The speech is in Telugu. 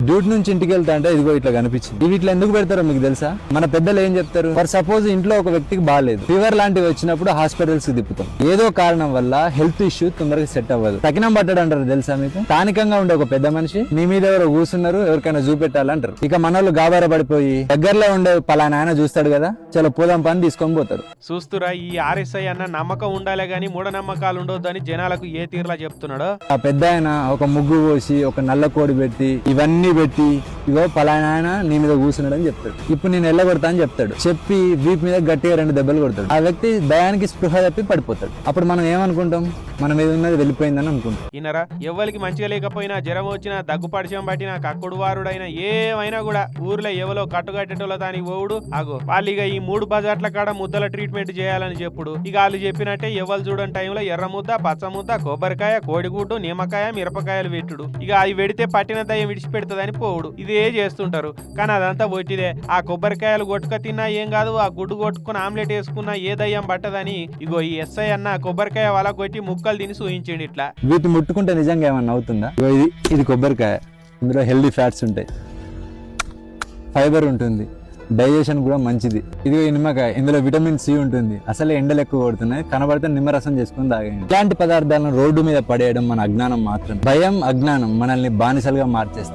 డ్యూటీ నుంచి ఇంటికి వెళ్తా అంటే ఇదిగో ఇట్లా కనిపించింది. ఇవి ఇట్లా ఎందుకు పెడతారో మీకు తెలుసా? మన పెద్దలు ఏం చెప్తారు, ఫర్ సపోజ్ ఇంట్లో ఒక వ్యక్తికి బాగాలేదు, ఫీవర్ లాంటివి వచ్చినప్పుడు హాస్పిటల్స్ కి తిప్పుతాం. ఏదో కారణం వల్ల హెల్త్ ఇష్యూ తొందరగా సెట్ అవ్వదు. తగినం పట్టడం అంటారు తెలుసా మీకు? స్థానికంగా ఉండే ఒక పెద్ద మనిషి మీ మీద ఎవరో కూర్చున్నారు, ఎవరికైనా చూపెట్టాలంటారు. ఇక మనోళ్ళు గాబార పడిపోయి దగ్గరలో ఉండే పలానా ఆయన చూస్తాడు కదా, చలో పోదాం పని తీసుకొని పోతారు. చూస్తురా, ఈ ఆర్ఎస్ఐ అన్న నమ్మకం ఉండాలే గానీ మూఢనమ్మకాలు ఉండొద్దని జనాలకు ఏ తీరులా చెప్తున్నాడో. ఆ పెద్ద ఆయన ఒక ముగ్గు పోసి ఒక నల్ల కోడి పెట్టి ఇవన్నీ పెట్టి ఇగో పలానా ఆయన నీ మీద కూర్చున్నాడు అని చెప్తాడు. ఇప్పుడు నేను ఎల్లగొడతా అని చెప్తాడు. చెప్పి వీపు మీద గట్టిగా 2 దెబ్బలు కొడతాడు. ఆ వ్యక్తి భయానికి స్పృహ తప్పి పడిపోతాడు. అప్పుడు మనం ఏమనుకుంటాం, మన మీద ఉన్నది వెళ్ళిపోయిందని అనుకుంటాం. ఇన్నరా, ఎవరికి మంచిగా లేకపోయినా, జ్వరం వచ్చినా, దగ్గుపడిచం పట్టినా, కక్కుడు వారుడైనా ఏమైనా కూడా ఊర్లో ఎవరో కట్టుకట్టేటోళ్ళ దానికి పోవుడు. అగో వాళ్ళు ఇక ఈ 3 బజార్ల కాడ ముద్దల ట్రీట్మెంట్ చేయాలని చెప్పుడు. ఇక వాళ్ళు చెప్పినట్టే ఎవరు చూడని టైంలో ఎర్ర ముద్ద, పచ్చ ముద్ద, కొబ్బరికాయ, కోడిగుడ్డు, నిమ్మకాయ, మిరపకాయలు పెట్టుడు. ఇక అవి పెడితే పట్టిన దయ్యం విడిచిపెడుతుందని పోవుడు. ఇదే చేస్తుంటారు. కానీ అదంతా ఒట్టిదే. ఆ కొబ్బరికాయలు కొట్టుక తిన్నా ఏం కాదు, ఆ గుడ్డు కొట్టుకుని ఆమ్లెట్ వేసుకున్నా ఏ దయ్యం పట్టదని ఇగో ఈ ఎస్ఐ అన్న కొబ్బరికాయ వాళ్ళ కొట్టి ముక్కలు తిని సూచించండి. ఇట్లా వీటిని ముట్టుకుంటే నిజంగా ఏమన్నా అవుతుందా? ఇది కొబ్బరికాయ, ఇందులో హెల్దీ ఫ్యాట్స్ ఉంటాయి, ఫైబర్ ఉంటుంది, డైజెషన్ కూడా మంచిది. ఇదిగో ఈ నిమ్మకాయ, ఇందులో విటమిన్ సి ఉంటుంది. అసలే ఎండలు ఎక్కువ కొడుతున్నాయి, కనబడితే నిమ్మరసం చేసుకుని తాగండి. ఇలాంటి పదార్థాలను రోడ్డు మీద పడేయడం మన అజ్ఞానం మాత్రం. భయం, అజ్ఞానం మనల్ని బానిసలుగా మార్చేస్తాయి.